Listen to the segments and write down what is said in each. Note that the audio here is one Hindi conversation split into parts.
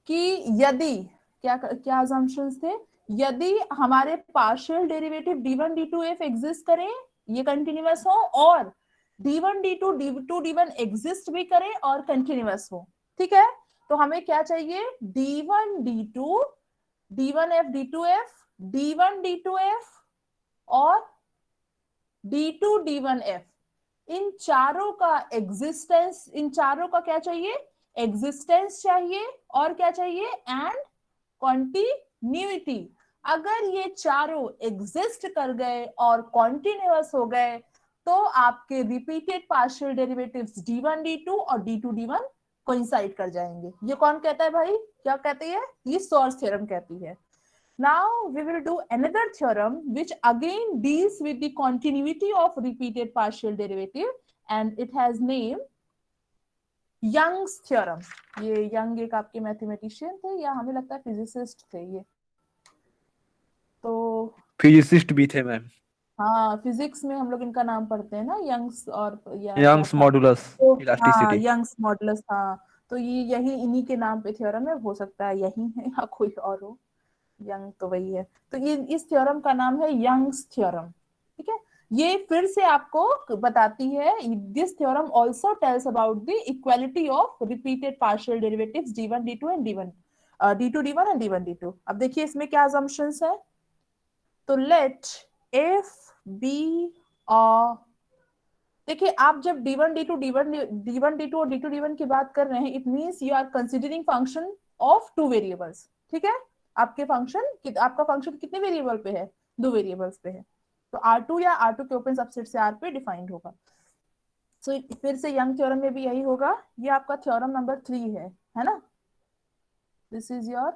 कि यदि क्या क्या assumptions थे, यदि हमारे partial derivative d1 d2 f exist करें, ये कंटिन्यूअस हो, और d1 d2 d2 d1 exist भी करे और कंटिन्यूअस हो, ठीक है। तो हमें क्या चाहिए, d1 d2 d1 f d2 f d1 d2 f और d2 d1 f, इन चारों का एग्जिस्टेंस, इन चारों का क्या चाहिए, एग्जिस्टेंस चाहिए, और क्या चाहिए, एंड कॉन्टिन्यूटी। अगर ये चारों एग्जिस्ट कर गए और कॉन्टिन्यूअस हो गए तो आपके repeated partial derivatives d1 d2 और d2 d1 कोइंसाइड कर जाएंगे। ये कौन कहता है भाई, क्या कहती है, ये स्टोर्स थ्योरम कहती है। Now we will do another theorem which again deals with the continuity of repeated partial derivative and it has name Young's theorem। ये यंग एक आपके मैथमेटिशियन थे या हमें लगता है फिजिसिस्ट थे ये, तो फिजिसिस्ट भी थे मैम। हाँ फिजिक्स में हम लोग इनका नाम पढ़ते हैं ना, यंग्स, और या क्या यंग्स था, मॉडुलस तो हाँ इलास्टिसिटी। यंग्स मॉडुलस, हाँ। तो ये यही इन्हीं के नाम पे थ्योरम है, हो सकता है यही है या कोई और हो, यंग तो वही है। तो ये इस थ्योरम का नाम है यंग्स थ्योरम, ठीक है। ये फिर से आपको बताती है, this theorem also tells about the equality of repeated partial derivatives d1 d2 and d1 d2 d1 and d1 d2। अब देखिए इसमें क्या assumptions है, तो लेट f बी अ, देखिए आप जब d1 d2 d1 d1 d2 और d2 d1 की बात कर रहे हैं, it means you are considering function of two variables, ठीक है। आपके फंक्शन, आपका फंक्शन कितने वेरिएबल पे है, दो वेरिएबल्स पे है, तो R2 या R2 के ओपन सबसेट से R पे डिफाइंड होगा। सो फिर से यंग थ्योरम में भी यही होगा, ये आपका थ्योरम नंबर 3 है ना, दिस इज योर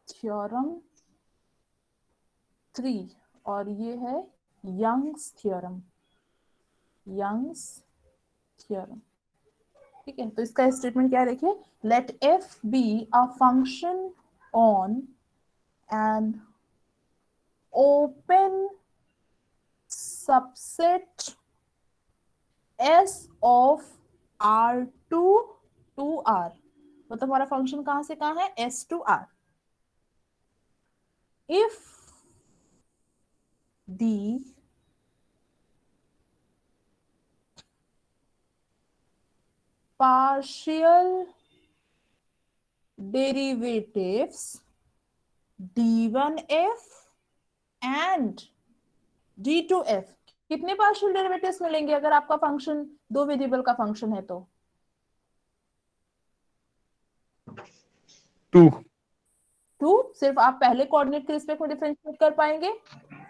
थ्योरम 3 और ये है यंग्स थ्योरम, यंग्स थ्योरम, ठीक है। तो इसका स्टेटमेंट क्या है देखिए, let f be a function on an open subset S of R2 to R, मतलब हमारा फंक्शन कहां से कहां है, S to R, if the partial derivatives d1f and d2f, कितने पार्शियल डेरिवेटिव्स मिलेंगे अगर आपका फंक्शन दो वेरिएबल का फंक्शन है तो, 2। टू। सिर्फ आप पहले कोऑर्डिनेट के रिस्पेक्ट में डिफरेंशिएट कर पाएंगे,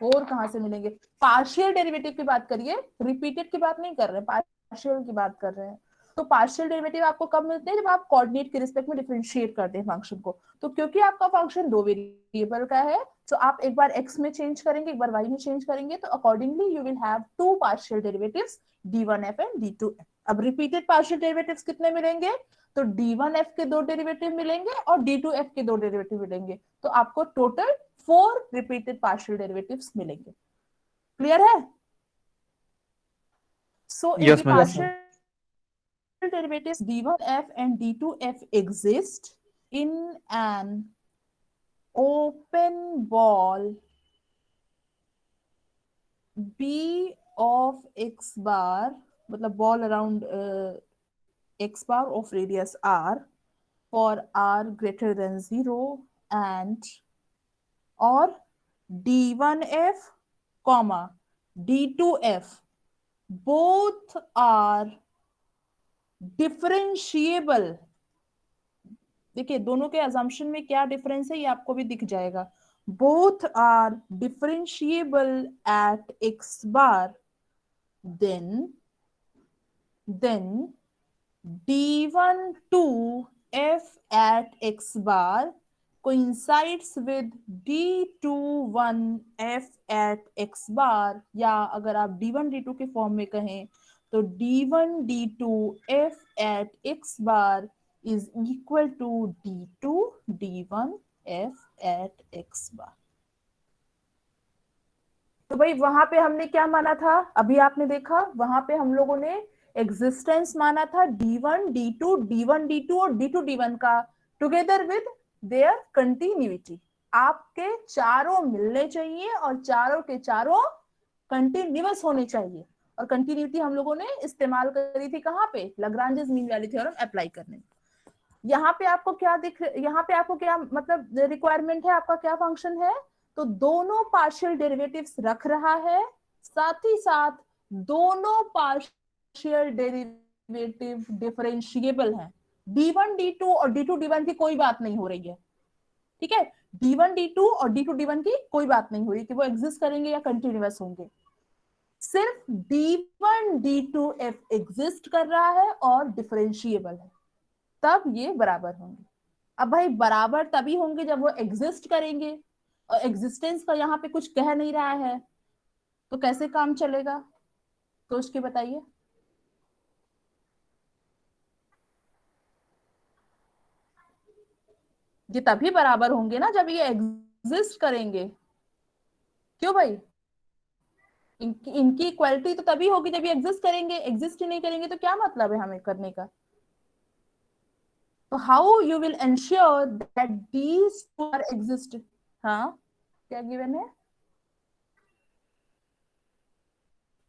और कहां से मिलेंगे, पार्शियल डेरिवेटिव की बात करिए, रिपीटेड की बात नहीं कर रहे, पार्शियल की बात कर रहे हैं। तो पार्शियल डेरिवेटिव आपको कब मिलते हैं, जब आप कोऑर्डिनेट के रिस्पेक्ट में डिफरेंशिएट करते हैं फंक्शन को। तो क्योंकि आपका फंक्शन दो वेरिएबल का है, तो आप एक बार x में चेंज करेंगे, एक बार y में चेंज करेंगे, तो accordingly you will have to partial derivatives d1f and d2f। अब रिपीटेड पार्शियल डेरिवेटिव्स कितने मिलेंगे, तो d1f के दो डेरिवेटिव मिलेंगे और d2f के दो डेरिवेटिव मिलेंगे, तो आपको टोटल 4 रिपीटेड पार्शियल डेरिवेटिव्स मिलेंगे। क्लियर है। So if the yes ma'am. Partial derivatives d1f and d2f exist in an open ball b of x bar, मतलब ball around x bar of radius r for r greater than 0 and or d1f comma d2f both are differentiable। देखिए दोनों के assumption में क्या डिफरेंस है ये आपको भी दिख जाएगा, both are differentiable at x bar, then d1 to f at x bar coincides with d21 f at x bar, या अगर आप d1 d2 के फॉर्म में कहें तो d1 d2 f at x bar is equal to d2 d1 f at x bar। तो भाई वहां पे हमने क्या माना था, अभी आपने देखा वहां पे हम लोगों ने एग्जिस्टेंस माना था D1 D2 D1 D2 और D2 D1 का टुगेदर विद देयर कंटिन्यूटी। आपके चारों मिलने चाहिए और चारों के चारों कंटिन्यूअस होने चाहिए। और कंटिन्यूटी हम लोगों ने इस्तेमाल करी थी कहाँ पे, लाग्रांजेस मीन वैल्यू थ्योरम अप्लाई करने। यहाँ पे आपको क्या यहाँ पे आपको क्या मतलब रिक्वायरमेंट है, आपका क्या फंक्शन है, तो दोनों पार्शियल डेरिवेटिव्स रख रहा है, साथ ही साथ दोनों पार्शियल डेरिवेटिव डिफरेंशिएबल हैं। D1 D2 और D2 D1 की कोई बात नहीं हो रही है, ठीक है। D1 D2 और D2 D1 की कोई बात नहीं हो रही कि वो एग्जिस्ट करेंगे या कंटिन्यूअस होंगे, सिर्फ D1 D2 F एग्जिस्ट कर रहा है और डिफरेंशिएबल है, तब ये बराबर होंगे। अब भाई बराबर तभी होंगे जब वो एग्जिस्ट करेंगे, और एग्जिस्टेंस का यहाँ पे कुछ कह नहीं रहा है, तो कैसे काम चलेगा, सोच के बताइए। ये तभी बराबर होंगे ना जब ये एग्जिस्ट करेंगे, क्यों भाई, इनकी इक्वालिटी तो तभी होगी जब ये एग्जिस्ट करेंगे, एग्जिस्ट ही नहीं करेंगे तो क्या मतलब है हमें करने का। तो how you will ensure that these two are exist. हाँ क्या गिवन है,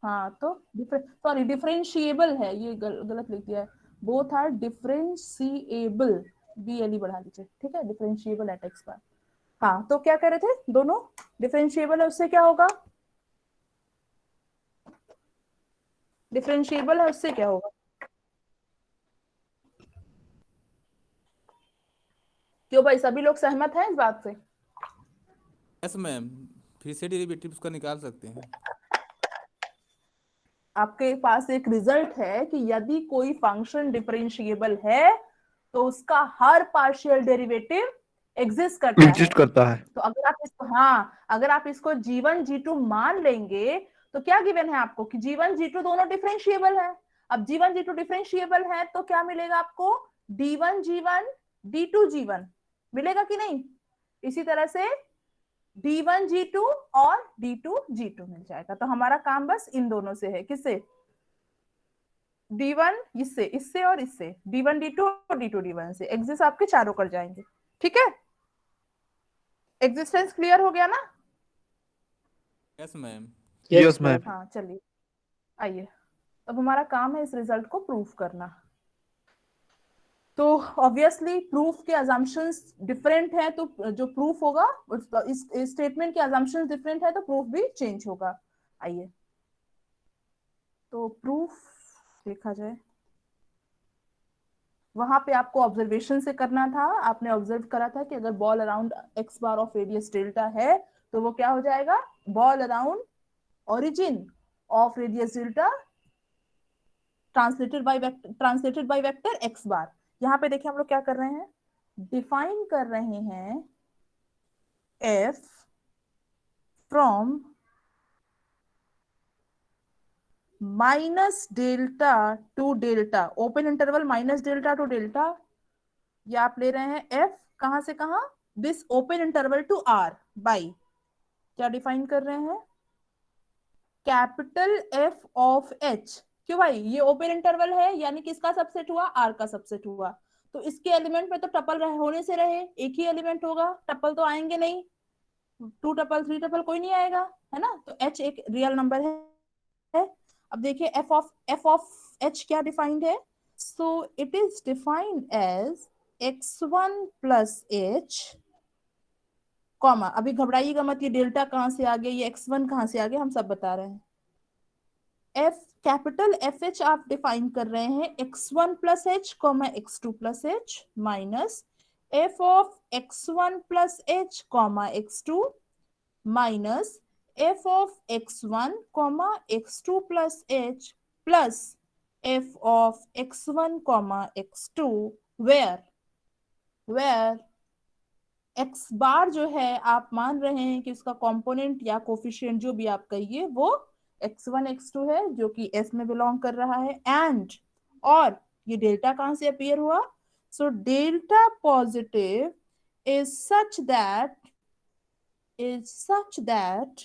हाँ तो सॉरी डिफरेंशिएबल है, ये गलत लिख दिया है, बोथ आर डिफरेंशिएबल, BLE बढ़ा दीजिए, ठीक है, डिफरेंशिएबल एट एक्स बार। हाँ तो क्या कह रहे थे, दोनों डिफरेंशिएबल है, उससे क्या होगा, डिफरेंशिएबल है उससे क्या होगा, क्यों भाई सभी लोग सहमत हैं इस बात से। यस मैम, फिर से डेरिवेटिव्स का निकाल सकते हैं। आपके पास एक रिजल्ट है कि यदि कोई फंक्शन डिफरेंशिएबल है तो उसका हर पार्शियल डेरिवेटिव एग्जिस्ट करता है। एग्जिस्ट करता है। तो अगर आप इसको, हाँ अगर आप इसको G1 G2 मान लेंगे तो क्या गिवन है आपको कि G1 G2 दोनों डिफरेंशिएबल है। अब G1 G2 डिफरेंशिएबल है तो क्या मिलेगा आपको, D1 G1 D2 G1 मिलेगा कि नहीं। इसी तरह से D1 G2 और D2 G2 मिल जाएगा। तो हमारा काम बस इन दोनों से है, किससे, D1 इससे, इससे और इससे, D1 D2 और D2 D1 से एग्जिस्ट आपके चारों कर जाएंगे, ठीक है। एग्जिस्टेंस क्लियर हो गया ना। Yes ma'am. Yes ma'am. हाँ चलिए आइए, अब हमारा काम है इस रिजल्ट को प्रूफ करना। तो ऑब्वियसली प्रूफ के अजम्पशंस डिफरेंट है, तो जो प्रूफ होगा इस स्टेटमेंट के अजम्पशंस डिफरेंट है तो प्रूफ भी चेंज होगा। आइए तो प्रूफ देखा जाए, वहां पे आपको ऑब्जर्वेशन से करना था। आपने ऑब्जर्व करा था कि अगर ball around x bar of radius delta है तो वो क्या हो जाएगा, ball around origin of radius delta translated by vector x बार। यहाँ पे देखिए हम लोग क्या कर रहे हैं, डिफाइन कर रहे हैं f from minus delta to delta, open interval minus delta to delta, या आप ले रहे हैं f कहां से कहां, this open interval to r by, क्या डिफाइन कर रहे हैं, कैपिटल F ऑफ H। क्यों भाई, ये ओपन इंटरवल है यानी किसका सबसेट हुआ, R का सबसेट हुआ, तो इसके एलिमेंट में तो टपल होने से रहे, एक ही एलिमेंट होगा, टपल तो आएंगे नहीं, 2 टपल 3 टपल कोई नहीं आएगा, है ना, तो H एक रियल नंबर है। अब देखिए f ऑफ H क्या डिफाइंड है, so it is defined as x1 plus h, comma, अभी घबराइएगा मत, ये डेल्टा कहां से आ गया, ये x1 कहां से आ गया, हम सब बता रहे हैं। एफ कैपिटल एफ एच आप डिफाइन कर रहे हैं x1 plus H comma x2 plus H minus F of x1 plus H comma x2 minus F of x1 comma x2 plus H plus F of x1 comma x2 where X bar जो है आप मान रहे हैं कि उसका कंपोनेंट या कोफिशिएंट जो भी आप कहिए वो x1 x2 है जो कि S में बिलोंग कर रहा है, एंड और ये डेल्टा कहां से अपीयर हुआ, so delta positive is such that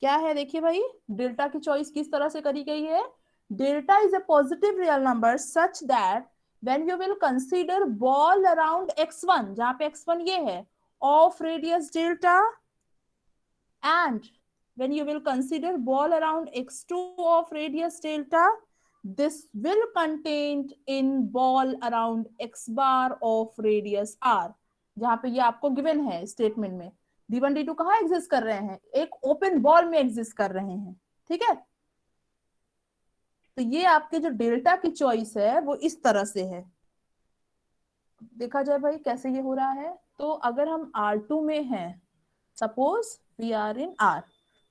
क्या है, देखिए भाई डेल्टा की चॉइस किस तरह से करी गई है, delta is a positive real number such that when you will consider ball around x1, जहां पे x1 ये है, of radius delta, and when you will consider ball around x2 of radius delta, this will contained in ball around x bar of radius r, जहां पे ये आपको गिवन है स्टेटमेंट में। d1 d2 कहाँ एग्जिस्ट कर रहे हैं? एक ओपन बॉल में एग्जिस्ट कर रहे हैं, ठीक है। तो ये आपके जो डेल्टा की चॉइस है वो इस तरह से है। देखा जाए भाई कैसे ये हो रहा है। तो अगर हम R2 में हैं, suppose we are in R,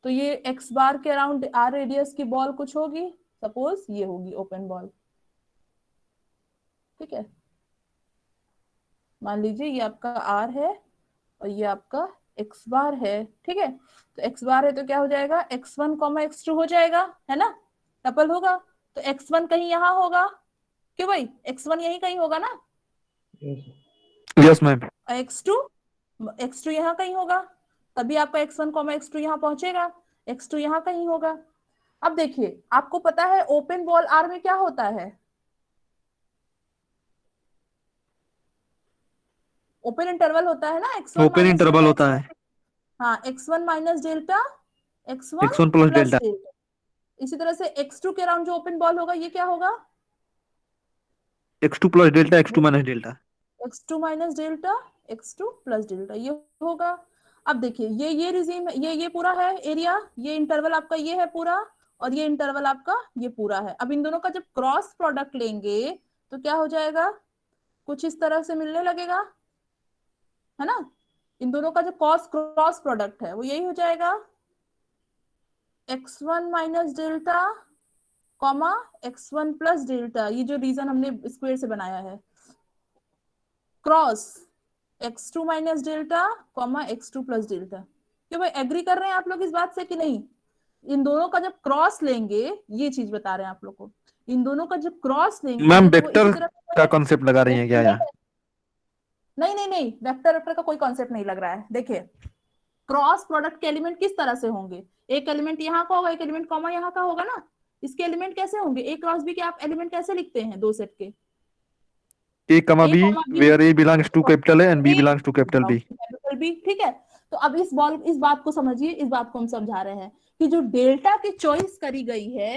तो ये x बार के अराउंड R रेडियस की बॉल कुछ होगी, सपोज ये होगी ओपन बॉल, ठीक है। मान लीजिए ये आपका R है और ये आपका x बार है, ठीक है। तो x बार है तो क्या हो जाएगा, x1 x2 हो जाएगा, है ना, टपल होगा। तो x1 कहीं यहाँ होगा, क्यों भाई, x1 यहीं कहीं होगा ना, यस मैम। x2 यहाँ कहीं होगा, तभी आपका x1 x2 यहाँ पहुंचेगा, x2 यहाँ कहीं होगा। अब देखिए आपको पता है ओपन बॉल आर में क्या होता है, ओपन इंटरवल होता है ना, x1 ओपन इंटरवल होता है, हाँ, x1 minus delta x1 x1 plus plus delta. Delta. इसी तरह से x2 के अराउंड जो ओपन बॉल होगा ये क्या होगा, x2 plus delta x2 minus delta. x2 minus delta x2 plus delta ये होगा। अब देखिए ये रिजीम, ये पूरा है एरिया, ये इंटरवल आपका ये है पूरा, और ये इंटरवल आपका ये पूरा है। अब इन दोनों का जब क्रॉस प्रोडक्ट लेंगे तो क्या हो जाएगा, कुछ इस तरह से मिलने लगेगा, है ना। इन दोनों का जो क्रॉस प्रोडक्ट है वो यही हो जाएगा, x1 minus delta comma x1 plus delta, ये जो रीजन हमने स्क्वायर से बनाया है, cross x2 minus delta comma x2 plus delta. क्यों भाई, एग्री कर रहे हैं आप लोग इस बात से कि नहीं? इन दोनों का जब क्रॉस लेंगे, ये चीज बता रहे हैं आप लोग को, इन दोनों का जब क्रॉस लेंगे मैम तो वो इसी वेक्टर तरह का कॉन्सेप्ट लगा रही हैं क्या यहाँ? नहीं नहीं नहीं, वेक्टर वेक्टर का कोई कॉन्सेप्ट नहीं लग रहा है। देखिए क्रॉस प्रोडक्ट के एलिमेंट किस तरह से होंगे, एक एलिमेंट यहाँ का होगा, एक एलिमेंट कॉमा यहाँ का होगा ना, इसके एलिमेंट कैसे होंगे, ए क्रॉस बी के आप एलिमेंट कैसे लिखते हैं दो सेट के, a comma a b comma b where a belongs to capital A and B belongs to capital B. Capital B, ठीक है। तो अब इस बात को समझिए, इस बात को हम समझा रहे हैं कि जो डेल्टा की चॉइस करी गई है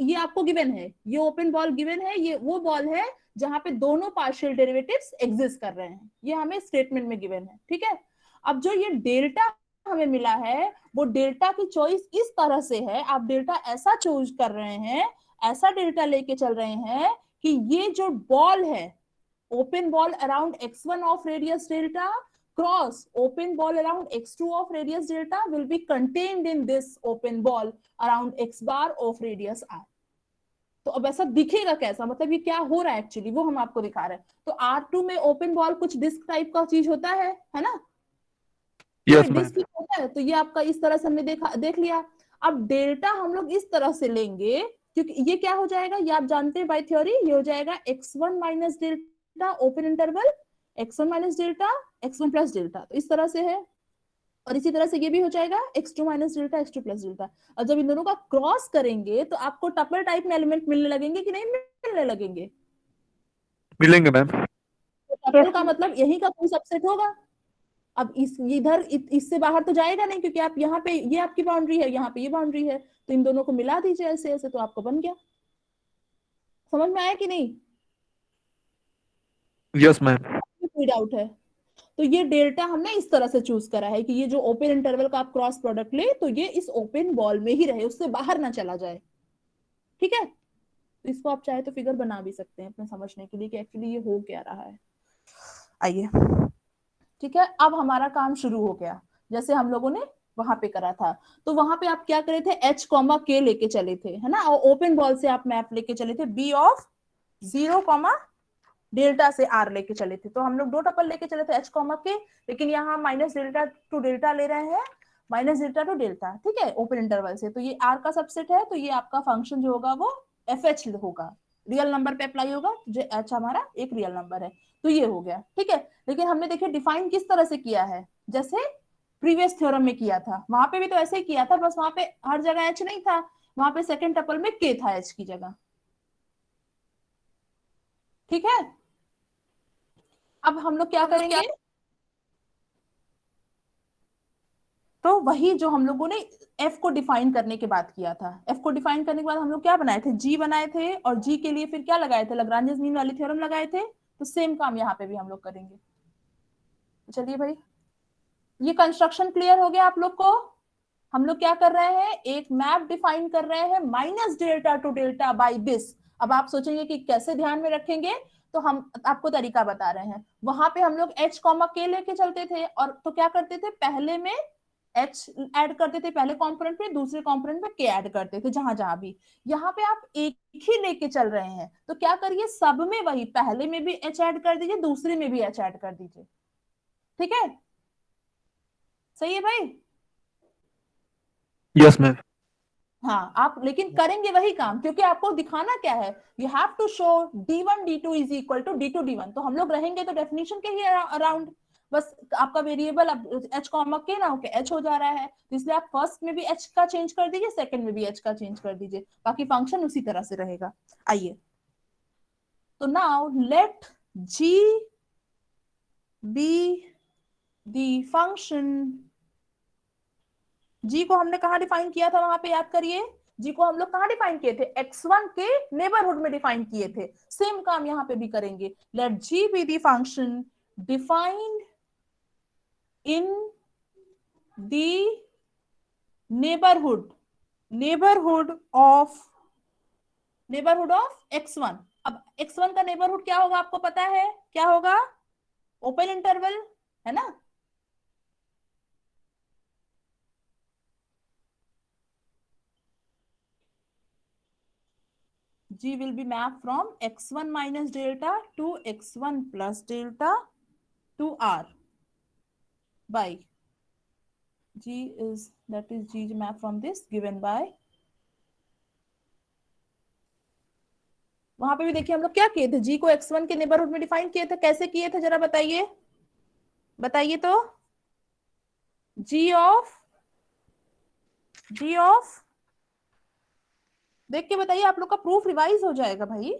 ये आपको गिवन है, ये ओपन बॉल गिवन है, ये वो बॉल है जहां पे दोनों पार्शियल डेरिवेटिव्स एग्जिस्ट कर रहे हैं, ये हमें स्टेटमेंट में गिवन है, ठीक है। अब जो ये डेल्टा हमें मिला है वो डेल्टा की चॉइस इस तरह से है, आप डेल्टा ऐसा चूज कर रहे हैं, ऐसा डेल्टा लेके चल रहे हैं कि ये जो बॉल है, open ball around x1 of radius delta cross open ball around x2 of radius delta will be contained in this open ball around x bar of radius r। तो अब ऐसा दिखेगा कैसा, मतलब ये क्या हो रहा है एक्चुअली वो हम आपको दिखा रहे हैं। तो R2 में ओपन बॉल कुछ डिस्क टाइप का चीज होता है ना, यस डिस्क मैम। होता है। तो ये आपका इस तरह से हमने देख लिया। अब डेल्टा हम लोग इस तरह से लेंगे क्योंकि ये क्या हो जाएगा, ये आप जानते हैं बाय थ्योरी, ये हो जाएगा x1 minus delta open interval x1 minus delta x1 plus delta, तो इस तरह से है। और इसी तरह से ये भी हो जाएगा x2 minus delta x2 plus delta. और जब इन दोनों का क्रॉस करेंगे तो आपको टपल टाइप में एलिमेंट मिलने लगेंगे कि नहीं मिलने लगेंगे? मिलेंगे मैम। तो टपल का मतलब यही का कोई सबसेट होगा। अब इधर इससे बाहर तो जाएगा नहीं क्योंकि आप यहाँ पे ये आपकी बाउंड्री है, यहाँ पे ये बाउंड्री है, तो इन दोनों को मिला दीजिए ऐसे ऐसे, तो आपको बन गया। समझ में आया कि नहीं? Yes ma'am. कोई डाउट है? तो ये डेल्टा हमने इस तरह से चूज करा है कि ये जो ओपन इंटरवल का आप क्रॉस प्रोडक्ट ले तो ये इस ओपन बॉल में ही रहे, उससे बाहर ना चला जाए, ठीक है। तो इसको आप चाहे तो फिगर बना भी सकते हैं अपने समझने के लिए कि एक्चुअली ये हो क्या रहा है। आइए, ठीक है। अब हमारा काम शुरू हो गया जैसे हम लोगों ने वहां पे करा था। तो वहां पे आप क्या करे थे, h कॉमा k लेके चले थे, है ना, और ओपन बॉल से आप मैप लेके चले थे b ऑफ 0 कॉमा डेल्टा से r लेके चले थे। तो हम लोग दो टपल लेके चले थे h कॉमा k, लेकिन यहाँ माइनस डेल्टा टू डेल्टा ले रहे हैं, माइनस डेल्टा टू डेल्टा, ठीक है, ओपन इंटरवल से। तो ये r का सबसेट है, तो ये आपका फंक्शन जो होगा वो fh होगा, रियल नंबर पे अप्लाई होगा, जो h हमारा एक रियल नंबर है। तो ये हो गया, ठीक है। लेकिन हमने देखिए डिफाइन किस तरह से किया है, जैसे प्रीवियस थ्योरम में किया था, वहां पे भी तो ऐसे ही किया था, बस वहां पे हर जगह h नहीं था, वहां पे सेकंड टपल में k था h की जगह। ठीक है, अब हम लोग क्या करेंगे, तो वही जो हम लोगों ने f को डिफाइन करने के बाद किया था, f को डिफाइन करने के बाद हम लोग क्या बनाए थे, g बनाए थे, और g के लिए फिर क्या लगाए थे, लाग्रांज मीन वाली थ्योरम लगाए थे। तो सेम काम यहाँ पे भी हम लोग करेंगे। चलिए भाई, ये कंस्ट्रक्शन क्लियर हो गया आप लोग को। हम लोग क्या कर रहे हैं, एक मैप डिफाइन कर रहे हैं minus delta to delta by this. अब आप सोचेंगे कि कैसे ध्यान में रखेंगे, तो हम आपको तरीका बता रहे हैं। वहां पे हम लोग h k लेके चलते थे, और तो क्या करते थे, पहले में h ऐड करते थे पहले कंपोनेंट में, दूसरे कंपोनेंट में k ऐड करते थे, जहां जहां भी। यहाँ पे आप एक ही लेके चल रहे हैं, तो क्या करिए, सब में वही, पहले में भी h ऐड कर दीजिए, दूसरे में भी h ऐड कर दीजिए। ठीक है, सही है भाई। Yes ma'am. हाँ, आप लेकिन करेंगे वही काम, क्योंकि आपको दिखाना क्या है, you have to show d1 d2 is equal to d2 d1। तो हम लोग रहेंगे तो डेफिनेशन के ही अराउंड, बस आपका वेरिएबल अब h कॉमा के ना होके h हो जा रहा है, तो इसलिए आप फर्स्ट में भी h का चेंज कर दीजिए, सेकंड में भी h का चेंज कर दीजिए, बाकी फंक्शन उसी तरह से रहेगा। आइए, तो now let g be the function. G को हमने कहा डिफाइन किया था, वहां पे याद करिए, जी को हम लोग कहा डिफाइन किए थे, x1 के नेबरहुड में डिफाइन किए थे। सेम काम यहां पे भी करेंगे। Let g be the function defined in the neighbourhood of x1। अब x1 का नेबरहुड क्या होगा, आपको पता है क्या होगा, ओपन इंटरवल है ना। G will be mapped from x1 minus delta to x1 plus delta to R by G is, that is G map from this given by, वहां पे भी देखिए हम लोग क्या किए थे, G को x1 के नेबरहुड में डिफाइन किए थे, कैसे किए थे जरा बताइए, बताइए तो। G ऑफ देख के बताइए, आप लोग का प्रूफ रिवाइज हो जाएगा भाई।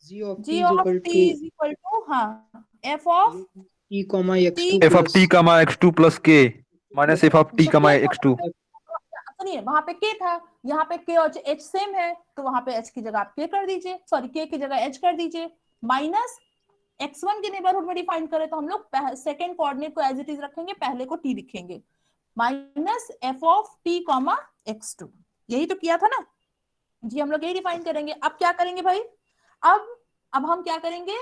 G of G t is of equal t to is equal to, हाँ, f ऑफ t comma x2 f of t plus comma x2 plus k minus f of t तो comma k का x2। सुनिए, वहां पे k था, यहाँ पे k और h सेम है, तो वहां पे h की जगह आप k कर दीजिए, सॉरी k की जगह h कर दीजिए, माइनस x1 के नेबरहुड में डिफाइन करें तो हम लोग सेकंड कोऑर्डिनेट को एज इट इज रखेंगे, पहले को t लिखेंगे, माइनस f ऑफ t कॉमा x2। यही तो किया था ना जी, हम लोग यही डिफाइन करेंगे। अब क्या करेंगे भाई, अब हम क्या करेंगे,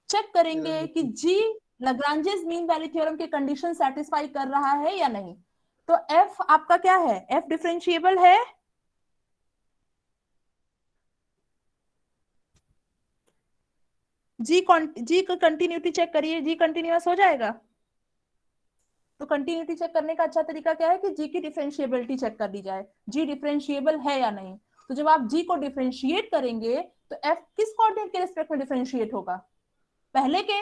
चेक करेंगे कि g लाग्रांजेस मीन वैल्यू थ्योरम के कंडीशन सेटिस्फाई कर रहा है या नहीं। तो f आपका क्या है, f डिफरेंशिएबल है, जी का कंटिन्यूटी चेक करिए, जी कंटिन्यूअस हो जाएगा। तो कंटिन्यूटी चेक करने का अच्छा तरीका क्या है कि जी की डिफरेंशिएबिलिटी चेक कर ली जाए, जी डिफरेंशिएबल है या नहीं। तो जब आप जी को डिफरेंशिएट करेंगे तो एफ किस कोऑर्डिनेट के रिस्पेक्ट में डिफरेंशिएट होगा, पहले के।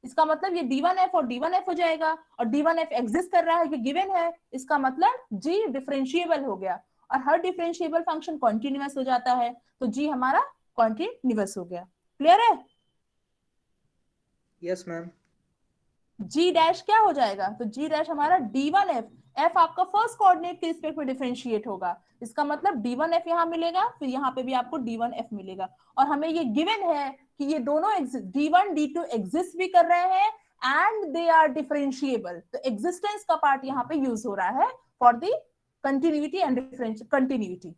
इसका मतलब ये d1f और d1f हो जाएगा, और d1f एग्जिस्ट कर रहा है, ये गिवन है, इसका मतलब g डिफरेंशिएबल हो गया, और हर डिफरेंशिएबल फंक्शन कॉन्टिन्यूअस हो जाता है, तो g हमारा कॉन्टिन्यूअस हो गया। क्लियर है, yes ma'am g डैश क्या हो जाएगा, तो g डैश हमारा d1f, f आपका फर्स्ट कोऑर्डिनेट के रिस्पेक्ट में डिफरेंशिएट होगा, इसका मतलब d1f यहाँ मिलेगा, फिर यहाँ पे भी आपको d1f मिलेगा, और हमें ये गिवन है कि ये दोनों d1 d2 एग्जिस्ट भी कर रहे हैं एंड दे आर डिफरेंशिएबल। तो एग्जिस्टेंस का पार्ट यहाँ पे यूज हो रहा है for the continuity and continuity,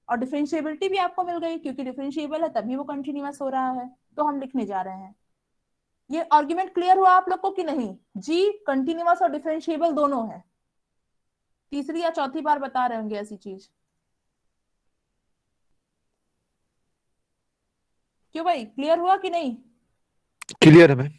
और डिफरेंशिएबिलिटी भी आपको मिल गई, क्योंकि डिफरेंशिएबल है तभी वो कंटिन्यूअस हो रहा है। तो हम लिखने जा रहे हैं, ये आर्ग्यूमेंट क्लियर हुआ आप लोग को कि नहीं, जी कंटिन्यूअस और डिफरेंशिएबल दोनों है। तीसरी या चौथी बार बता रहे होंगे ऐसी चीज, क्यों भाई, क्लियर हुआ कि नहीं। क्लियर है मैम।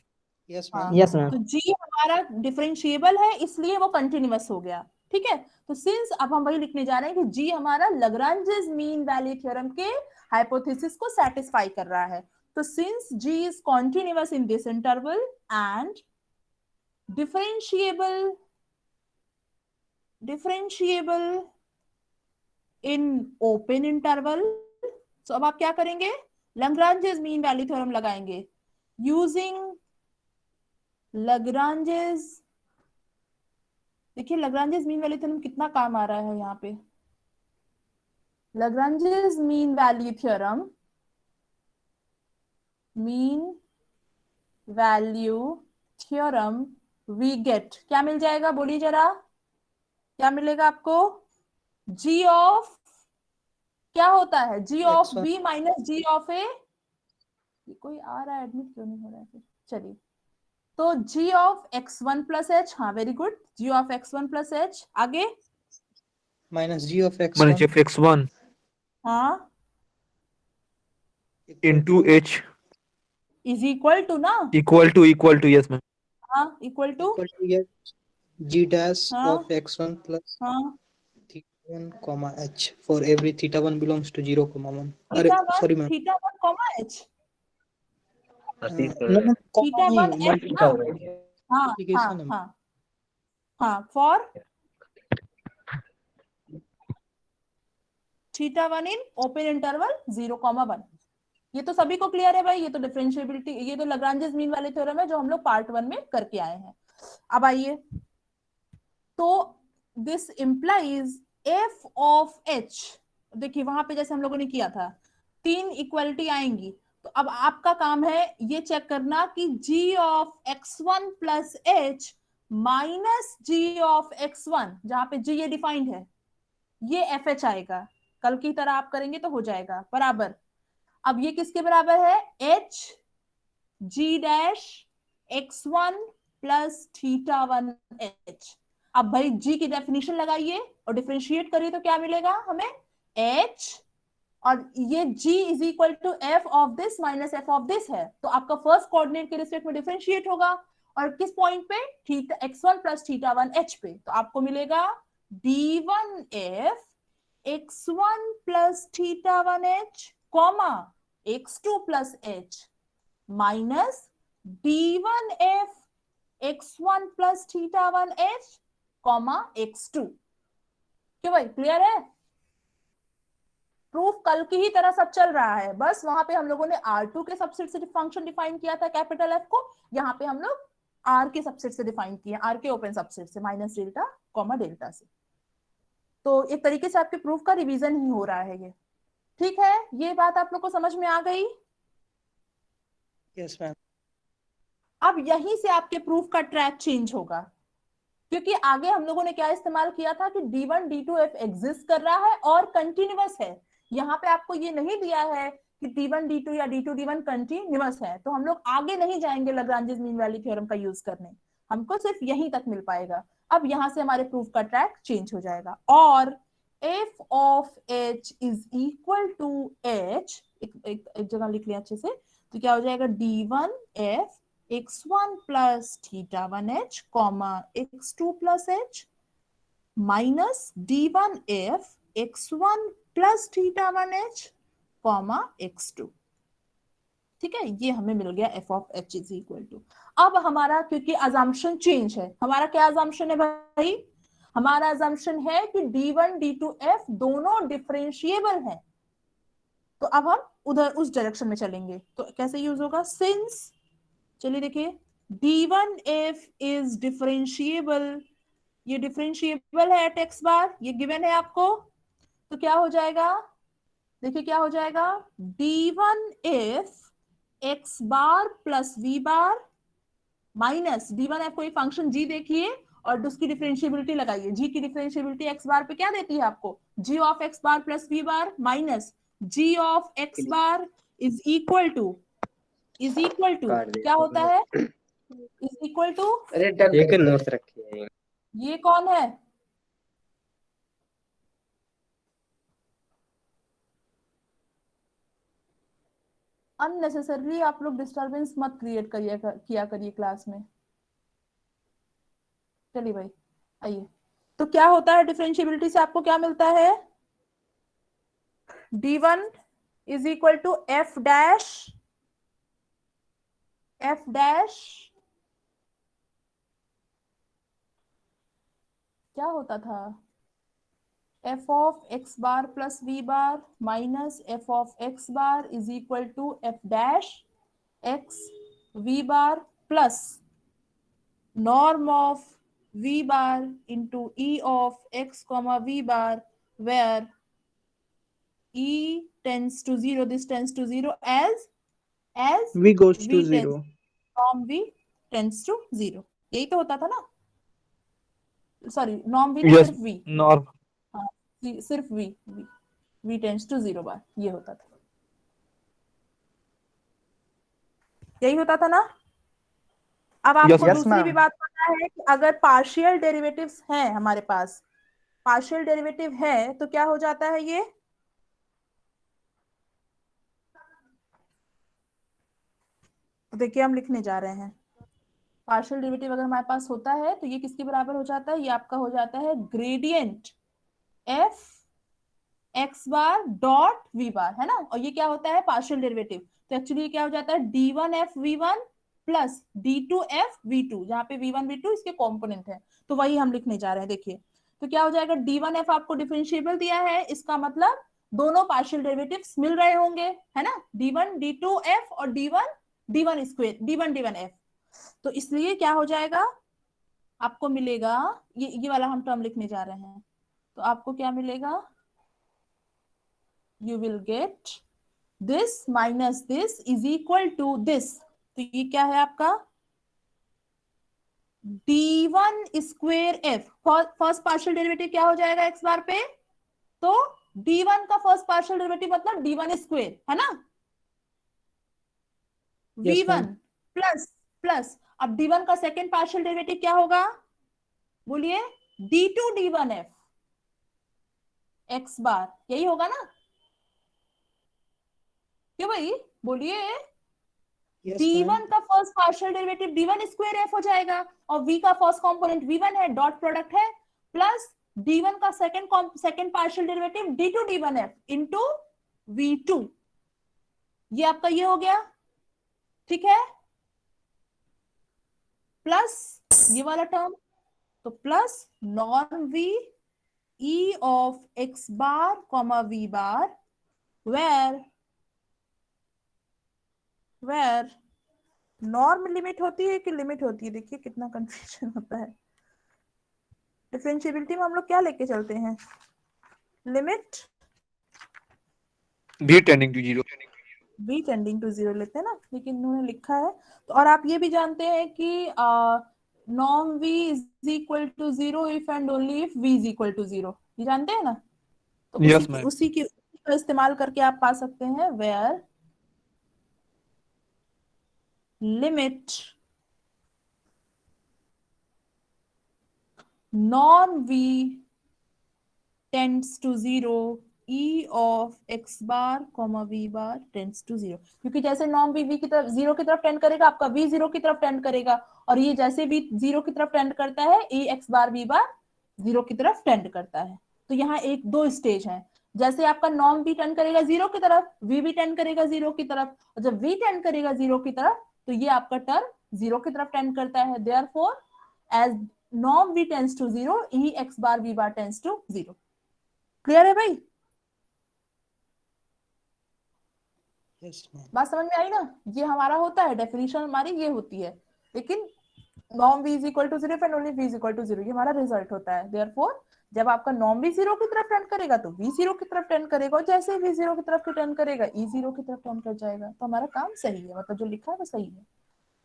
yes हाँ, ma'am यस मैम। तो जी हमारा डिफरेंशिएबल है, इसलिए वो कंटिन्यूअस हो गया। ठीक है, तो सिंस अब हम वही लिखने जा रहे हैं कि जी हमारा लाग्रांजेस मीन वैल्यू थ्योरम के हाइपोथेसिस को सेटिस्फाई कर रहा है। तो since g is continuous in this interval and differentiable in open interval. तो अब आप क्या करेंगे, लैग्रांजेस मीन वैल्यू थ्योरम लगाएंगे यूजिंग लैग्रांजेस। देखिए लैग्रांजेस मीन वैल्यू थ्योरम कितना काम आ रहा है यहाँ पे। Lagrange's mean value theorem, mean value theorem, we get क्या मिल जाएगा, बोलिए जरा, क्या मिलेगा आपको, जी ऑफ, क्या होता है, G of X1 B minus G of A. कोई आ रहा है, एडमिट क्यों नहीं हो रहा है फिर, चलिए। तो g of x1 plus h, हाँ very good, g of x1 plus h, आगे, minus G of minus X1 f x1 हाँ, equal into to h is equal to ना, equal to yes ma'am. हाँ equal to, yes, G dash हाँ of X1 plus हाँ, theta 1 comma H for every theta 1 belongs to 0 comma 1. Theta one, Sorry ma'am. Theta one comma H, No, no, comma theta one नहीं, एच ना, हाँ हाँ multiplication है. हाँ हाँ, for theta one in open interval 0,1। ये तो सभी को क्लियर है भाई, ये तो डिफरेंशिएबिलिटी, ये तो लैग्रांजेस मीन वाले थ्योरम है जो हम लोग पार्ट 1 में करके आए हैं। अब आइए, तो this implies F of H, देखिए वहां पे जैसे हम लोगों ने किया था, तीन इक्वलिटी आएंगी, तो अब आपका काम है ये चेक करना कि G of x1 plus H minus G of x1, जहां पे जी ये डिफाइंड है, ये एफ एच आएगा। कल की तरह आप करेंगे तो हो जाएगा बराबर। अब ये किसके बराबर है, H G dash x1 plus theta one H. अब भाई जी की डेफिनेशन लगाइए और डिफरेंशिएट करिए तो क्या मिलेगा हमें, h, और ये g is equal to f of this minus F of this है, तो आपका फर्स्ट कोऑर्डिनेट के रिस्पेक्ट में डिफरेंशिएट होगा, और किस पॉइंट पे, theta x1 plus theta one h पे, तो आपको मिलेगा d1f x1 plus theta one h comma x2 plus H minus d1f x1 plus theta one h comma x2। क्यों भाई, क्लियर है, प्रूफ कल की ही तरह सब चल रहा है, बस वहां पे हम लोगों ने R2 के सबसेट से फंक्शन डिफाइन किया था कैपिटल F को, यहाँ पे हम लोग R के सबसेट से डिफाइन किया, R के ओपन सबसेट से माइनस डेल्टा कॉमा डेल्टा से। तो एक तरीके से आपके प्रूफ का रिवीजन ही हो रहा है ये, ठीक है, ये बात आप लोग को समझ में आ गई। Yes ma'am. अब यहीं से आपके प्रूफ का ट्रैक चेंज होगा, क्योंकि आगे हम लोगों ने क्या इस्तेमाल किया था कि D1 D2 F एग्जिस्ट कर रहा है और कंटिन्यूअस है। यहाँ पे आपको ये नहीं दिया है कि D1 D2 या D2 D1 कंटिन्यूअस है, तो हम लोग आगे नहीं जाएंगे लैग्रांजेस मीन वैल्यू थ्योरम का यूज करने, हमको सिर्फ यहीं तक मिल पाएगा। अब यहाँ से हमारे प्रूफ का ट्रैक चेंज हो जाएगा, और f of h is equal to h, एक जगह लिख लिया अच्छे से, तो क्या हो जाएगा, D1f x1 plus theta one h comma x2 plus H minus d1f x1 plus theta one h comma x2। ठीक है, ये हमें मिल गया f of h is equal to. अब हमारा क्योंकि अजम्पशन चेंज है, हमारा क्या अजम्पशन है भाई, हमारा अजम्पशन है कि d1 d2 f दोनों डिफरेंशिएबल हैं, तो अब हम उधर उस डायरेक्शन में चलेंगे, तो कैसे यूज होगा, सिंस, चलिए देखिए, d1f इज डिफरेंशिएबल, ये डिफरेंशिएबल है एट एक्स बार, ये गिवन है आपको, तो क्या हो जाएगा, देखिए क्या हो जाएगा, d1f x bar plus v bar minus d1f कोई फंक्शन g देखिए और उसकी डिफरेंशिएबिलिटी लगाइए, g की डिफरेंशिएबिलिटी x बार पे क्या देती है आपको, g of x bar plus v bar minus g of x bar is equal to क्या होता है, इज इक्वल टू, अरे एक नोट रखिए। ये कौन है, अननेसेसरली आप लोग डिस्टरबेंस मत क्रिएट किया करिए क्लास में। चलिए भाई आइए, तो क्या होता है डिफरेंशिएबिलिटी से आपको क्या मिलता है, d1 is equal to f dash क्या होता था, f of x bar plus v bar minus f of x bar is equal to f dash x v bar plus norm of v bar into e of x comma v bar, where e tends to 0, this tends to 0 as V goes to v tends 0. norm v tends to 0. यही तो होता था ना, सॉरी नॉर्म v नहीं, Yes, सिर्फ v, norm. हाँ सिर्फ v टेंड्स टू 0 बार, ये होता था, यही होता था ना। अब आपको Yes, दूसरी भी बात पता है कि अगर पार्शियल डेरिवेटिव्स हैं हमारे पास, पार्शियल डेरिवेटिव है तो क्या हो जाता है ये, तो देखिए हम लिखने जा रहे हैं, पार्शियल डेरिवेटिव अगर हमारे पास होता है तो ये किसके बराबर हो जाता है, ये आपका हो जाता है gradient F X bar dot V bar, है ना। और ये क्या होता है, पार्शियल डेरिवेटिव, तो एक्चुअली ये क्या हो जाता है d1f(v1) प्लस d2f(v2), जहां पे v1 v2 इसके कॉम्पोनेंट है, तो वही हम लिखने जा रहे हैं। देखिए तो क्या हो जाएगा, d1f आपको डिफरेंशिएबल दिया है, इसका मतलब दोनों पार्शियल डेरिवेटिव्स मिल रहे होंगे, है ना, d1 d2f और d1 स्क्वायर d1 f, तो इसलिए क्या हो जाएगा, आपको मिलेगा ये वाला हम टर्म लिखने जा रहे हैं, तो आपको क्या मिलेगा, you will get this minus this is equal to this, तो ये क्या है आपका d1 square f, first partial derivative क्या हो जाएगा x बार पे, तो d1 का फर्स्ट पार्शियल डेरिवेटिव मतलब d1 स्क्वेयर, है ना, Yes, v1 ma'am. Plus plus, अब d1 का सेकेंड पार्शियल डेरिवेटिव क्या होगा, बोलिए d2 d1 f x बार, यही होगा ना, क्यों भाई बोलिए, Yes, d1 ma'am. का first partial derivative d1 square f हो जाएगा, और v का फर्स्ट कंपोनेंट v1 है, डॉट प्रोडक्ट है, प्लस d1 का second partial derivative d2 d1 f into v2, ये आपका ये हो गया, ठीक है, प्लस ये वाला टर्म, तो plus norm v e of x bar comma v bar, where norm limit होती है कि लिमिट होती है, देखिए कितना कंफ्यूजन होता है, डिफरेंशिएबिलिटी में हम लोग क्या लेके चलते हैं, limit v tending to 0. v tending to 0 लेते हैं ना, लेकिन उन्होंने लिखा है, तो और आप ये भी जानते हैं कि norm v is equal to 0 if and only if v is equal to 0, ये जानते हैं ना, तो Yes, ma'am. उसी का इस्तेमाल करके आप पा सकते हैं, where limit norm v tends to 0 e of x bar comma v bar tends to 0, क्योंकि जैसे norm v की तरफ 0 की तरफ टेंड करेगा, आपका v 0 की तरफ टेंड करेगा, और ये जैसे v 0 की तरफ टेंड करता है e x bar v bar 0 की तरफ टेंड करता है, तो यहाँ एक दो स्टेज है, जैसे आपका नॉर्म v टेंड करेगा 0 की तरफ, v भी टेंड करेगा 0 की तरफ, और जब v टेंड करेगा 0 की तरफ तो ये आपका टर्म 0 की तरफ टेंड करता है, therefore as norm v tends to 0 e x bar v bar tends to 0, clear है भाई, Yes, ma'am. बात समझ में आई ना, ये हमारा होता है डेफिनेशन, हमारी ये होती है, लेकिन norm v is equal to 0 and only v is equal to 0, ये हमारा रिजल्ट होता है, therefore जब आपका norm v 0 की तरफ टेंड करेगा तो v 0 की तरफ टेंड करेगा, और जैसे ही v 0 की तरफ टेंड करेगा e 0 की तरफ टेंड कर जाएगा, तो हमारा काम सही है, मतलब जो लिखा है वो सही है,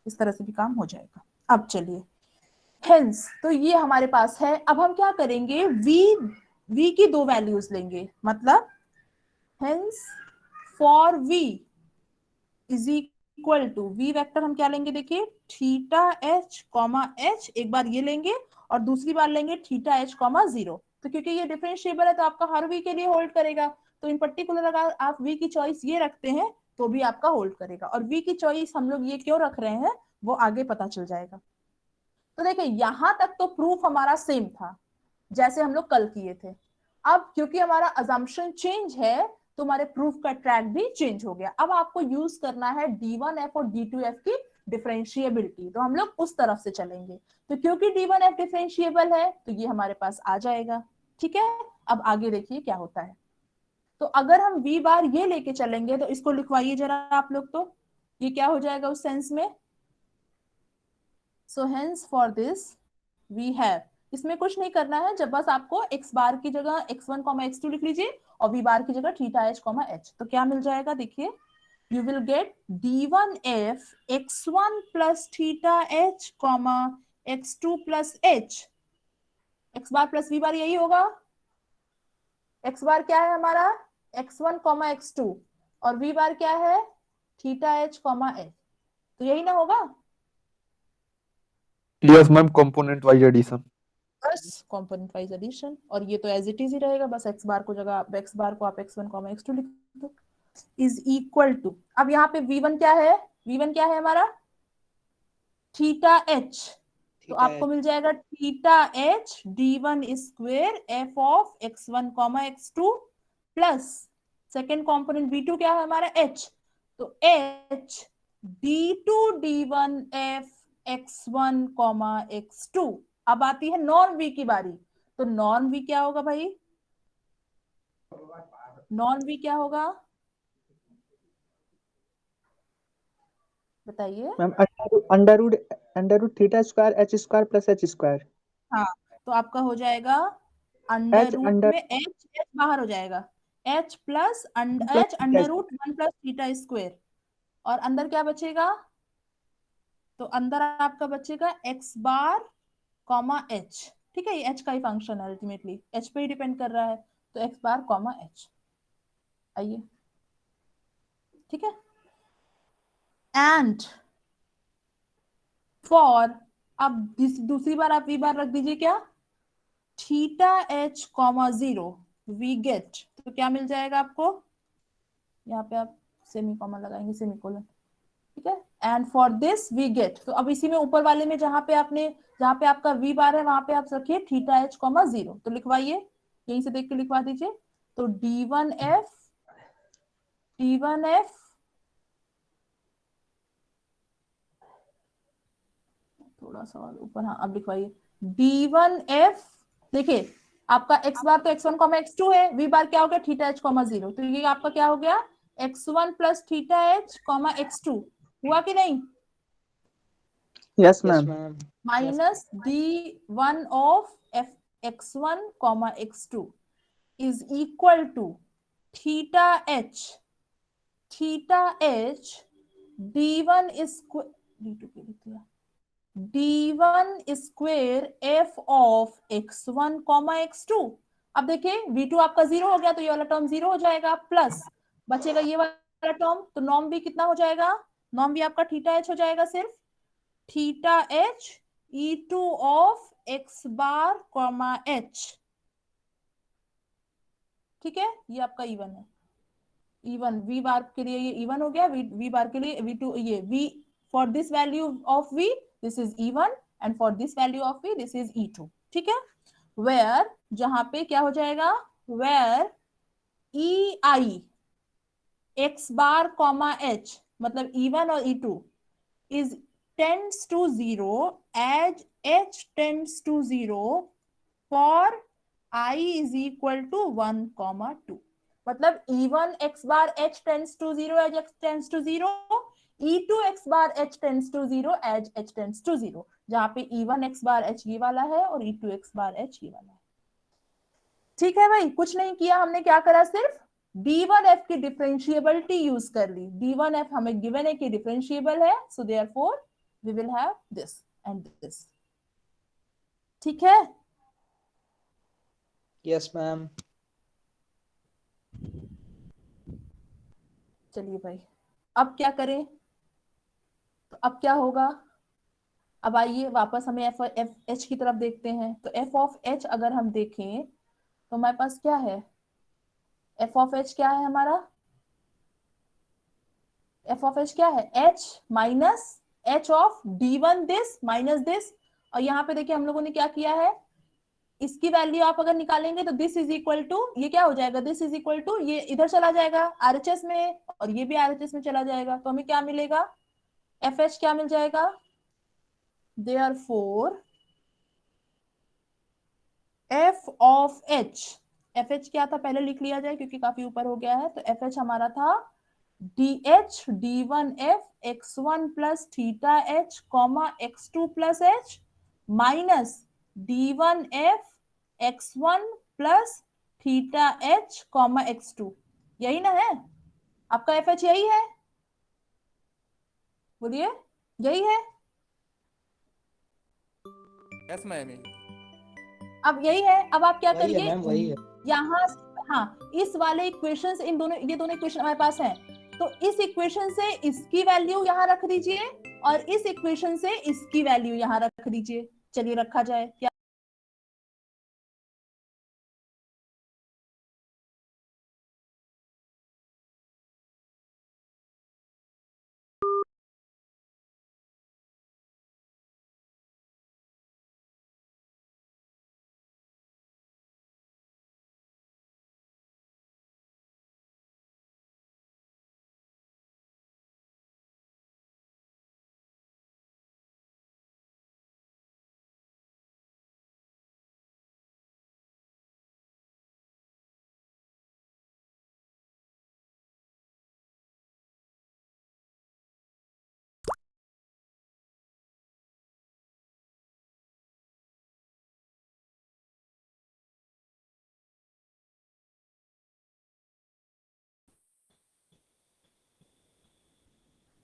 इस तरह से भी काम हो जाएगा। अब चलिए हेंस, तो ये हमारे पास है, अब हम क्या करेंगे, v की दो वैल्यूज लेंगे, मतलब hence for v is equal to v vector हम क्या लेंगे, देखिए थीटा h कॉमा h, एक बार ये लेंगे और दूसरी बार लेंगे थीटा h कॉमा 0, तो क्योंकि ये डिफरेंशिएबल है तो आपका हर v के लिए होल्ड करेगा, तो इन पर्टिकुलर अगर आप v की चॉइस ये रखते हैं तो भी आपका होल्ड करेगा, और v की चॉइस हम लोग ये क्यों रख रहे हैं वो आगे पता चल जाएगा। तो देखिए यहां तक तो प्रूफ हमारा सेम था जैसे हम लोग कल किए थे, अब क्योंकि हमारा अजम्पशन चेंज है तो हमारे प्रूफ का ट्रैक भी चेंज हो गया, अब आपको यूज करना है d1f और d2f की डिफरेंशिएबिलिटी, तो हम लोग उस तरफ से चलेंगे, तो क्योंकि d1f डिफरेंशिएबल है तो ये हमारे पास आ जाएगा, ठीक है, अब आगे देखिए क्या होता है। तो अगर हम वी बार ये लेके चलेंगे तो इसको लिखवाइए जरा आप लोग, तो ये क्या हो जाएगा उस सेंस में। So hence for this we have, इसमें कुछ नहीं करना है, जब बस आपको x बार की जगह x1 x2 लिख लीजिए और v बार की जगह थीटा h h। तो क्या मिल जाएगा देखिए, you will get d1f x1 plus theta h x2 plus h, x bar plus v बार यही होगा। x बार क्या है हमारा x1 x2 और v बार क्या है थीटा h h, तो यही ना होगा। Yes ma'am, component wise addition. बस कंपोनेंट वाइज एडिशन, और ये तो एज इट इज ही रहेगा, बस x बार को जगह x बार को आप x1 x2 लिख दो, इज इक्वल टू, अब यहाँ पे v1 क्या है, v1 क्या है हमारा थीटा h, तो आपको मिल जाएगा theta h d1 square f of x1 x2 plus second component v2 क्या है हमारा h, तो h d2 d1 f x1 x2। अब आती है नॉन v की बारी, तो नॉन v क्या होगा भाई, नॉन v क्या होगा बताइए। Ma'am under root theta square h square plus h square. हाँ, तो आपका हो जाएगा अंडर H रूट अंडर में h बाहर हो जाएगा, h plus plus h under root 1 plus theta square, और अंदर क्या बचेगा, तो अंदर आपका बचेगा x बार कॉमा h, ठीक है, ये h का ही फंक्शन है, अल्टीमेटली h पे ही डिपेंड कर रहा है, तो x बार कॉमा h। आइए ठीक है, एंड फॉर, अब दूसरी बार आप v बार रख दीजिए क्या, theta h comma 0 we get, तो क्या मिल जाएगा आपको, यहाँ पे आप सेमी कॉमा लगाएंगे, सेमी कोलन, ठीक है, and for this we get, तो अब इसी में ऊपर वाले में जहां पे आपका v बार है वहां पे आप रखिए थीटा h कॉमा 0, तो लिखवाइए यहीं से देख के लिखवा दीजिए, तो d1f थोड़ा सा और ऊपर, हाँ अब लिखवाइए d1f, देखिए आपका x बार तो x1 x2 है, v बार क्या हो गया थीटा h 0, तो ये आपका क्या हो गया x1 plus theta h x2, हुआ कि नहीं, yes Yes, ma'am. ma'am. Minus d1 of x1 x2 is equal to theta h d1 square f of x1 x2। अब देखिए v2 आपका 0 हो गया, तो ये वाला टर्म 0 हो जाएगा, प्लस बचेगा ये वाला टर्म, तो नॉर्म भी कितना हो जाएगा, नॉर्म भी आपका थीटा h हो जाएगा, सिर्फ theta h e2 of x bar comma h, ठीक है, ये आपका इवन है, इवन v बार के लिए ये इवन हो गया, v बार के लिए v2, ये v for this value of v this is even, and for this value of v this is e2, ठीक है, वेयर जहां पे क्या हो जाएगा, where ei x bar comma h मतलब e1 और e2 is tends to 0 as h tends to 0 for I is equal to 1, 2, मतलब e1 x bar h tends to 0 as x tends to 0, e2 x bar h tends to 0 as h tends to 0, जहां पे e1 x बार h ये वाला है और e2 x बार h ये वाला है, ठीक है भाई, कुछ नहीं किया हमने, क्या करा, सिर्फ d1f की डिफरेंशिएबिलिटी यूज कर ली, d1f हमें गिवन है कि डिफरेंशिएबल है, so therefore we will have this and this, ठीक है, Yes, ma'am. चलिए भाई अब क्या करें, तो अब क्या होगा, अब आइए वापस हमें एफ एच की तरफ देखते हैं, तो एफ ऑफ एच अगर हम देखें तो हमारे पास क्या है, एफ ऑफ एच क्या है हमारा, एफ ऑफ एच क्या है h minus H of d1 this minus this, और यहाँ पे देखिए हम लोगों ने क्या किया है, इसकी वैल्यू आप अगर निकालेंगे तो दिस इज इक्वल टू, ये क्या हो जाएगा, दिस इज इक्वल टू, ये इधर चला जाएगा आरएचएस में और ये भी आरएचएस में चला जाएगा, तो हमें क्या मिलेगा, एफ एच क्या मिल जाएगा, therefore F of H F H क्या था पहले लिख लिया जाए क्योंकि काफी ऊपर हो गया है। तो एफ एच हमारा था DH D1F x1 plus theta H comma x2 plus H minus D1F x1 plus theta H comma x2। यही ना है आपका एफ एच, यही है, बोलिए यही है। Yes ma'am. अब यही है, अब आप क्या वही है करिए मैम, वही है। यहाँ, हाँ इस वाले इक्वेशन से इन दोनों, ये दोनों इक्वेशन हमारे पास है, तो इस इक्वेशन से इसकी वैल्यू यहाँ रख दीजिए और इस इक्वेशन से इसकी वैल्यू यहाँ रख दीजिए। चलिए रखा जाए, क्या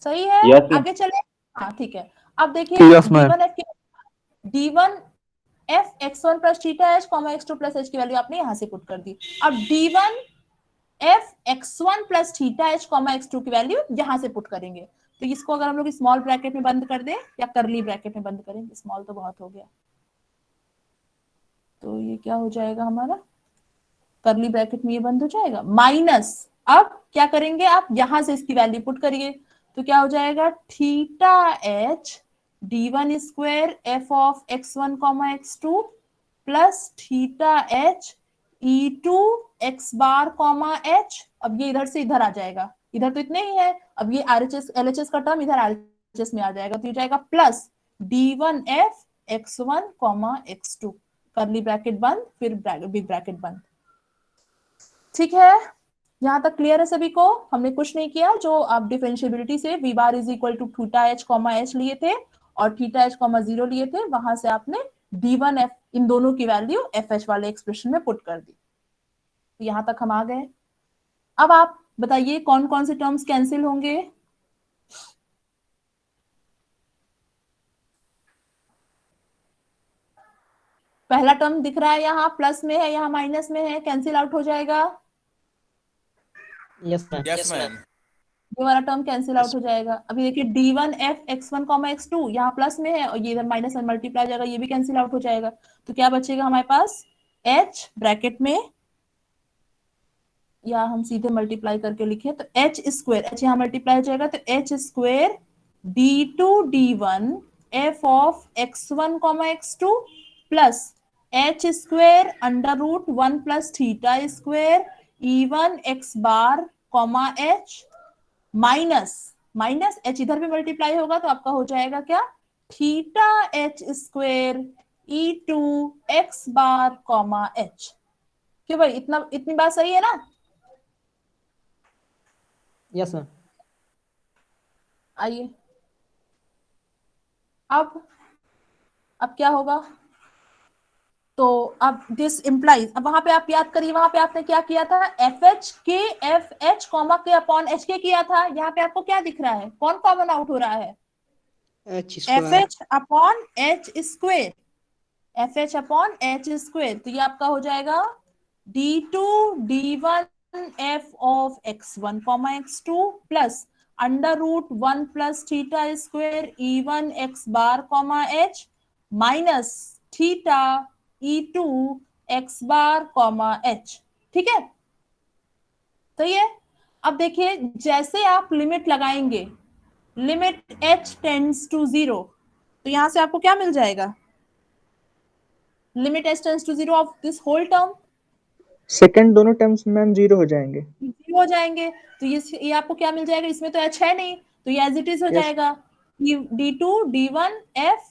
सही है? Yes, ma'am. आगे चले, हाँ ठीक है। अब देखिए Yes, ma'am. D1F x1 plus theta H comma x2 plus H की वैल्यू आपने यहाँ से पुट कर दी। अब D1F x1 plus theta H comma x2 की वैल्यू यहाँ से पुट करेंगे। तो इसको अगर हम लोग स्मॉल ब्रैकेट में बंद कर दें या करली ब्रैकेट में बंद करें, स्मॉल तो बहुत हो गया, तो ये क्या हो जाएगा हमारा, करली ब्रैकेट में ये बंद हो जाएगा, माइनस, अब क्या करेंगे आप यहां से इसकी वैल्यू पुट करिए, तो क्या हो जाएगा theta H D1 square F of x1 comma x2 plus theta H E2 x bar comma H। अब ये इधर से इधर आ जाएगा, इधर तो इतने ही है, अब ये RHS LHS का टर्म इधर RHS में आ जाएगा, तो ये जाएगा plus D1F x1 comma x2, करली ब्रैकेट बंद, फिर बिग ब्रैकेट बंद। ठीक है, यहां तक क्लियर है सभी को? हमने कुछ नहीं किया, जो आप डिफरेंशिएबिलिटी से v bar is equal to theta h comma h लिए थे और थीटा h कॉमा 0 लिए थे, वहां से आपने d1f इन दोनों की वैल्यू fh वाले एक्सप्रेशन में पुट कर दी। तो यहां तक हम आ गए। अब आप बताइए कौन कौन से टर्म्स कैंसिल होंगे? पहला टर्म दिख रहा है यहाँ प्लस में है, यहाँ माइनस में है, कैंसिल आउट हो जाएगा। Yes ma'am. Yes ma'am. ये वाला टर्म कैंसिल आउट हो जाएगा। अभी देखिए D1F x1 कॉमा x2 यहाँ प्लस में है और ये इधर माइनस में मल्टीप्लाई हो जाएगा, ये भी कैंसिल आउट हो जाएगा। तो क्या बचेगा हमारे पास h ब्रैकेट में, या हम सीधे मल्टीप्लाई करके लिखे तो h स्क्वायर, h यहाँ मल्टीप्लाई हो जाएगा तो h square D2 D1 f of x1 comma x2 plus h square under root 1 plus theta square E1 x bar comma h minus minus h इधर भी मल्टीप्लाई होगा तो आपका हो जाएगा क्या theta h square E2 x bar comma h। क्यों भाई, इतनी बात सही है ना? Yes ma'am. आइए अब क्या होगा, तो अब दिस इम्प्लाइज, अब वहां पे आप याद करिए, वहां पे आपने क्या किया था, एफ एच के एफ एच कॉमा के अपॉन एच के किया था। यहाँ पे आपको क्या दिख रहा है, कौन कॉमन आउट हो रहा है, h f square. H upon h square, f h upon h square, तो ये आपका हो जाएगा D2 D1 f of x1 comma x2 plus under root 1 plus theta square E1 x bar comma h minus theta E2 x bar comma h। ठीक है, तो ये अब देखिए जैसे आप लिमिट लगाएंगे, लिमिट h टेंड्स टू 0, तो यहां से आपको क्या मिल जाएगा, limit h tends to 0 of this whole term, second दोनों टर्म्स मैम 0 हो जाएंगे। हो जाएंगे। तो ये आपको क्या मिल जाएगा, इसमें तो h है नहीं, तो ये एज इट इज हो Yes. जाएगा D2 D1 f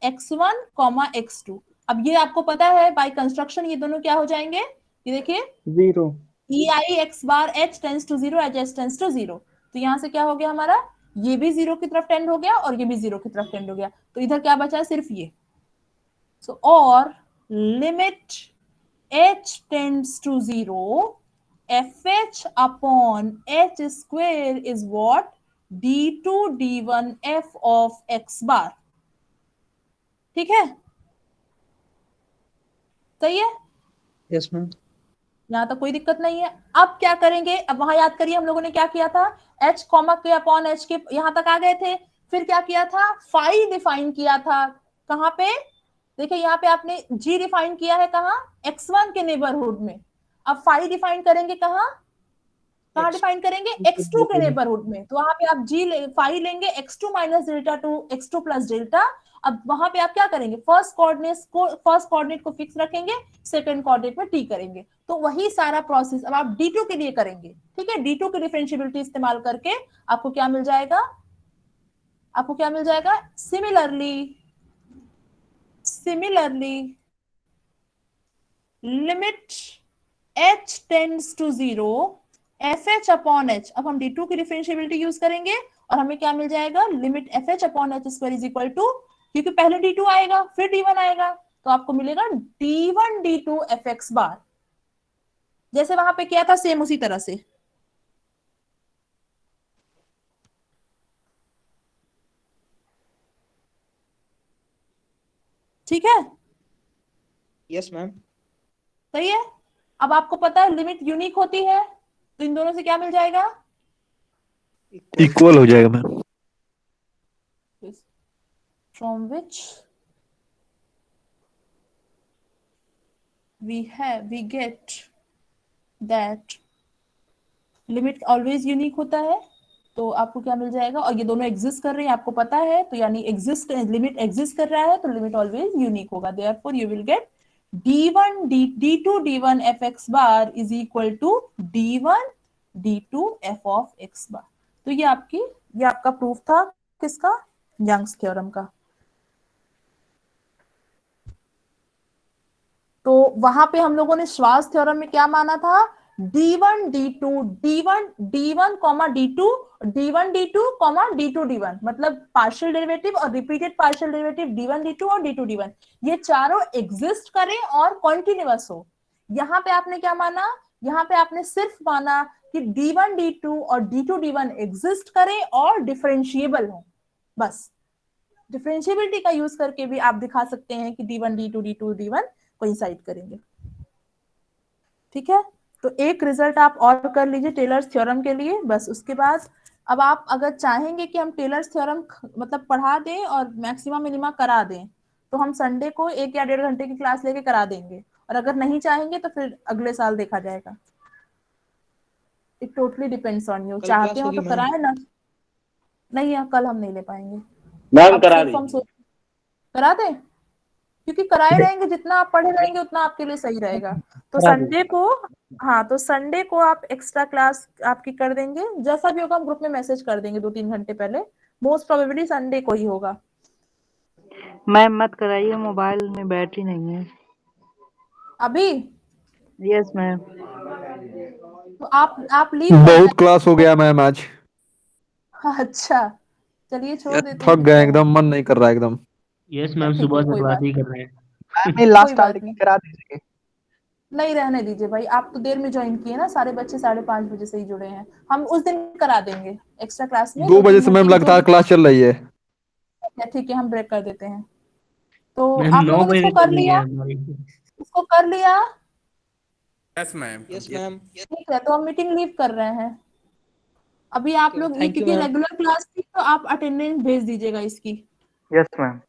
x1 comma x2। अब ये आपको पता है बाय कंस्ट्रक्शन ये दोनों क्या हो जाएंगे, ये देखिए 0 E I X bar H tends to 0 H H tends to 0, तो यहाँ से क्या हो गया हमारा, ये भी 0 की तरफ टेंड हो गया और ये भी 0 की तरफ टेंड हो गया, तो इधर क्या बचा है, सिर्फ ये। सो और limit h tends to 0 fh upon h square is what, d2 d1 f of x bar। ठीक है, सही है, यस मैम। यहां तक कोई दिक्कत नहीं है। अब क्या करेंगे, अब वहां याद करिए हम लोगों ने क्या किया था, h कॉमा के अपॉन h के यहां तक आ गए थे, फिर क्या किया था, फाई डिफाइन किया था, कहां पे, देखिए यहाँ पे आपने g डिफाइन किया है कहाँ, x1 के नेबरहुड में, अब फाई डिफाइन करेंगे कहाँ डिफाइन करेंगे, x2 के नेबरहुड में, तो वहां पे आप फाई लेंगे x2 minus delta to x2 plus delta. अब वहां पे आप क्या करेंगे, फर्स्ट कोऑर्डिनेट को फिक्स रखेंगे, सेकंड कोऑर्डिनेट में t करेंगे, तो वही सारा प्रोसेस अब आप d2 के लिए करेंगे। ठीक है, d2 की डिफरेंशिएबिलिटी इस्तेमाल करके आपको क्या मिल जाएगा, similarly limit h tends to 0 fh upon h, अब हम d2 की डिफरेंशिएबिलिटी यूज करेंगे और हमें क्या मिल जाएगा, limit fh upon h square is equal to, क्योंकि पहले d2 आएगा फिर d1 आएगा, तो आपको मिलेगा d1 d2 fx बार, जैसे वहां पे किया था सेम उसी तरह से। ठीक है, यस मैम। सही है। अब आपको पता है लिमिट यूनिक होती है, तो इन दोनों से क्या मिल जाएगा, इक्वल हो जाएगा ma'am. from which we get that limit always unique होता है, तो आपको क्या मिल जाएगा, और ये दोनों एग्जिस्ट कर रहे हैं आपको पता है, तो यानी लिमिट एग्जिस्ट कर रहा है तो लिमिट ऑलवेज यूनिक होगा, therefore you will get d2 d1 fx bar is equal to d1 d2 f of x bar। तो ये आपका प्रूफ था किसका, यंग्स थ्योरम का। तो वहां पे हम लोगों ने श्वास थ्योरम में क्या माना था, d1 d2 d1 comma d2 d1 d2 comma d2 d1, मतलब पार्शियल डेरिवेटिव और repeated partial derivative d1 d2 और d2 d1, ये चारों एग्जिस्ट करें और कॉन्टिन्यूअस हो। यहाँ पे आपने क्या माना, यहाँ पे आपने सिर्फ माना कि d1 d2 और d2 d1 एग्जिस्ट करें और डिफरेंशिएबल हो, बस। डिफरेंशिएबिलिटी का यूज करके भी आप दिखा सकते हैं कि d1 d2 d2 d1 coincide करेंगे। ठीक है, तो एक रिजल्ट आप और कर लीजिए टेलर्स थ्योरम के लिए, बस उसके बाद अब आप अगर चाहेंगे कि हम टेलर्स थ्योरम मतलब पढ़ा दें और मैक्सिमा मिनिमा करा दें, तो हम संडे को 1 या 1.5 घंटे की क्लास लेके करा देंगे, और अगर नहीं चाहेंगे तो फिर अगले साल देखा जाएगा। It totally depends on you, चाहते हो तो कराएं ना, नहीं कल हम नहीं ले पाएंगे मैम, करा दी करा दें, क्योंकि कराए रहेंगे जितना आप पढ़े रहेंगे उतना आपके लिए सही रहेगा। तो संडे को, हाँ तो संडे को आप एक्स्ट्रा क्लास आपकी कर देंगे, जैसा भी होगा हम ग्रुप में मैसेज कर देंगे 2-3 घंटे पहले, मोस्ट प्रोबेबली संडे को ही होगा। मैम मत कराइए, मोबाइल में बैटरी नहीं है अभी। Yes ma'am. तो आप लीव बहुत क्लास हो गया मैम आज। अच्छा चलिए छोड़ देते थक गए एकदम, मन नहीं कर रहा एकदम। यस मैम, सुबह से क्लास ही कर रहे हैं। मैं लास्ट स्टार्टिंग करा दीजिए। नहीं रहने दीजिए भाई, आप तो देर में ज्वाइन किए ना, सारे बच्चे 5:30 बजे से ही जुड़े हैं, हम उस दिन करा देंगे एक्स्ट्रा क्लास में। 2 बजे से मैम लगातार क्लास चल रही है। ठीक है, हम ब्रेक कर देते हैं। तो मैम आप 9 लोगों ने बजे इसको कर चली लिया, है। इसको कर लिया, यस मैम। ठीक है, तो हम मीटिंग लीव कर रहे हैं अभी। आप लोग Thank you, क्योंकि ma'am. रेगुलर क्लास थी तो आप अटेंडेंस भेज दीजिएगा इसकी। Yes ma'am.